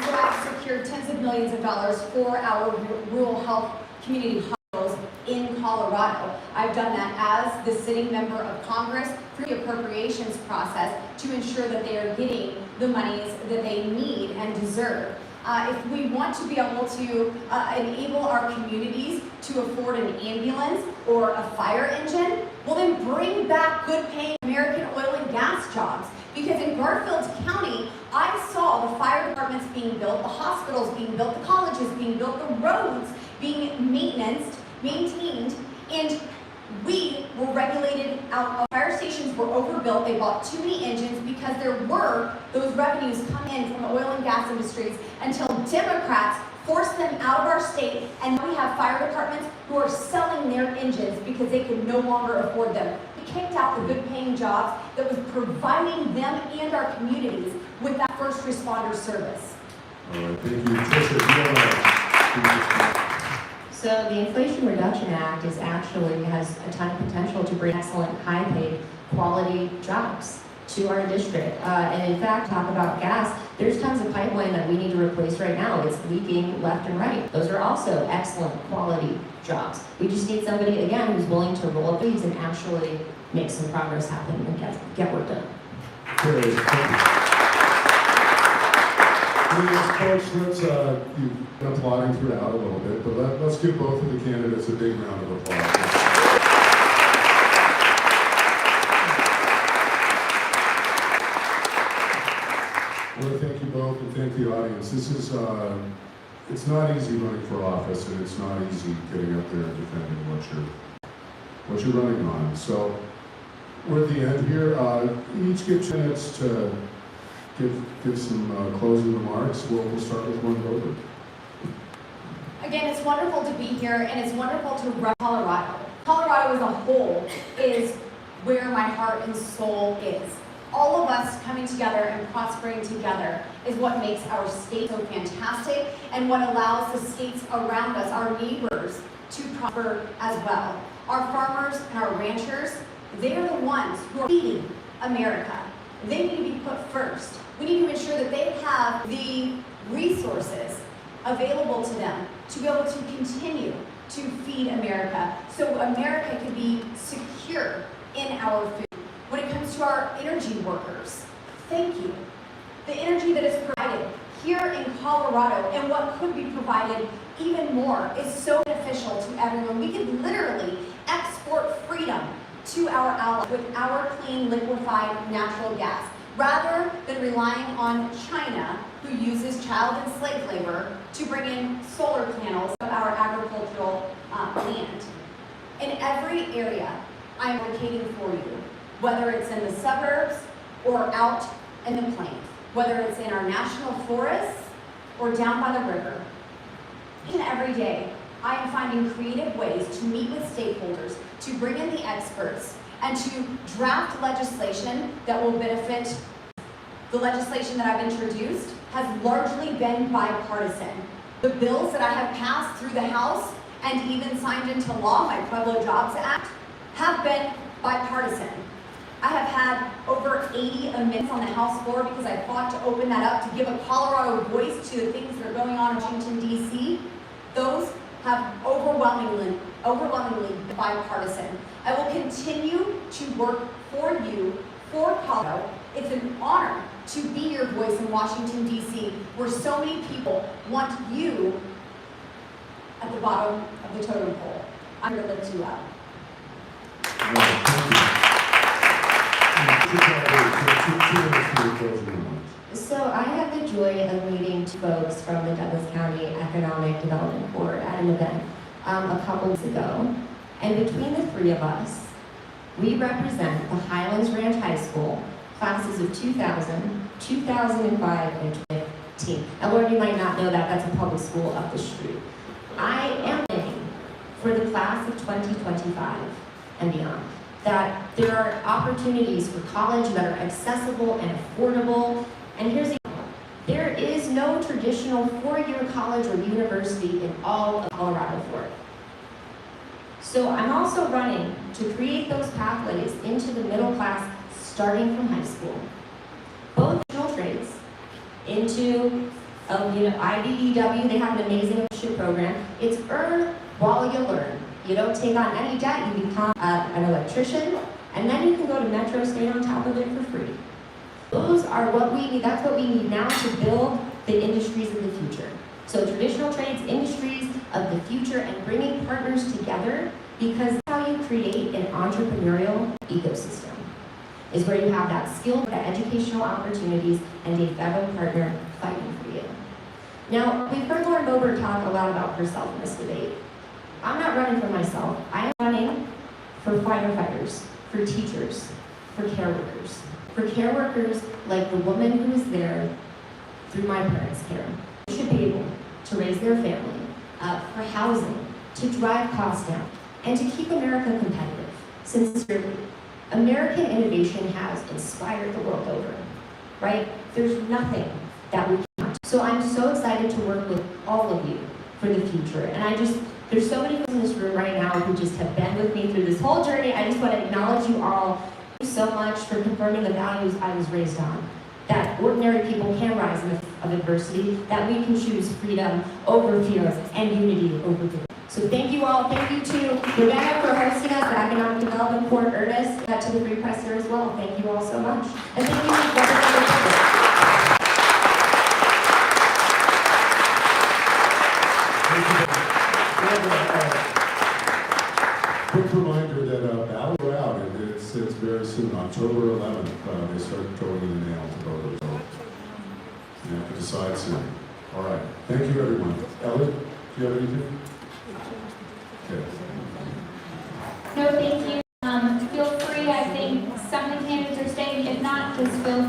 So I've secured tens of millions of dollars for our rural health community hospitals in Colorado. I've done that as the sitting member of Congress through the appropriations process to ensure that they are getting the monies that they need and deserve. If we want to be able to enable our communities to afford an ambulance or a fire engine, well then bring back good paying American oil and gas jobs. Because in Garfield County, I saw the fire departments being built, the hospitals being built, the colleges being built, the roads being maintained, and we were regulated out. Fire stations were overbuilt. They bought too many engines because there were those revenues come in from the oil and gas industries until Democrats forced them out of our state, and now we have fire departments who are selling their engines because they could no longer afford them. We kicked out the good paying jobs that was providing them and our communities with that first responder service. All right, thank you. Tricia, So the Inflation Reduction Act has a ton of potential to bring excellent, high-paid, quality jobs to our district. And in fact, talk about gas, there's tons of pipeline that we need to replace right now. It's leaking left and right. Those are also excellent quality jobs. We just need somebody, again, who's willing to roll up these and actually make some progress happen and get work done. Great, thank you. Yes, folks, you've been applauding throughout a little bit, but let's give both of the candidates a big round of applause. I want to thank you both and thank the audience. This is, it's not easy running for office, and it's not easy getting up there and defending what you're running on. So we're at the end here. You each get minutes to give some closing remarks. We'll start with one Boebert. Again, it's wonderful to be here, and it's wonderful to rep Colorado. Colorado as a whole is where my heart and soul is. All of us coming together and prospering together is what makes our state so fantastic and what allows the states around us, our neighbors, to prosper as well. Our farmers and our ranchers, they are the ones who are feeding America. They need to be put first. We need to ensure that they have the resources available to them to be able to continue to feed America so America can be secure in our food. When it comes to our energy workers, thank you. The energy that is provided here in Colorado and what could be provided even more is so beneficial to everyone. We could literally export freedom to our allies with our clean liquefied natural gas, rather than relying on China, who uses child and slave labor to bring in solar panels of our agricultural land. In every area, I'm advocating for you, whether it's in the suburbs or out in the plains, whether it's in our national forests or down by the river. Each and every day, I am finding creative ways to meet with stakeholders, to bring in the experts, and to draft legislation that will benefit. The legislation that I've introduced has largely been bipartisan. The bills that I have passed through the House and even signed into law, my Pueblo Jobs Act, have been bipartisan. I have had over 80 amendments on the House floor because I fought to open that up to give a Colorado voice to the things that are going on in Washington, D.C. Those have overwhelmingly been bipartisan. I will continue to work for you, for Colorado. It's an honor to be your voice in Washington, D.C., where so many people want you at the bottom of the totem pole. I'm going to lift you up. So I had the joy of meeting two folks from the Douglas County Economic Development Board at an event a couple weeks ago. And between the three of us, we represent the Highlands Ranch High School classes of 2000, 2005, and 2015. And Lord, you might not know that, that's a public school up the street. I am aiming for the class of 2025 and beyond, that there are opportunities for college that are accessible and affordable. And here's the thing, there is no traditional four-year college or university in all of Colorado for it. So I'm also running to create those pathways into the middle class starting from high school. Both traditional trades into IBEW, they have an amazing apprenticeship program. It's earn while you learn. You don't take on any debt, you become an electrician, and then you can go to Metro State on top of it for free. Those are what we need, that's what we need now to build the industries of the future. So traditional trades, industries of the future, and bringing partners together, because that's how you create an entrepreneurial ecosystem, is where you have that skill, that educational opportunities, and a federal partner fighting for you. Now, we've heard Lauren Boebert talk a lot about herself in this debate. I'm not running for myself. I am running for firefighters, for teachers, for care workers. For care workers like the woman who was there through my parents' care. They should be able to raise their family, for housing, to drive costs down, and to keep America competitive. Sincerely, American innovation has inspired the world over, right? There's nothing that we can't. So I'm so excited to work with all of you for the future. And there's so many people in this room right now who just have been with me through this whole journey. I just want to acknowledge you all. Thank you so much for confirming the values I was raised on. That ordinary people can rise in the face of adversity, that we can choose freedom over fear and unity over fear. So thank you all. Thank you to Rebecca for hosting us at Economic Development Board, Ernest, to the Free Press Center as well. Thank you all so much. And thank you, Representative Boebert. quick reminder that ballots are out, and it's very soon, October 11th, they start going in the mail to voters. So you have to decide soon. All right, thank you everyone. Elliot, do you have anything? Okay. No, thank you. Feel free, I think some of the candidates are staying. If not, just feel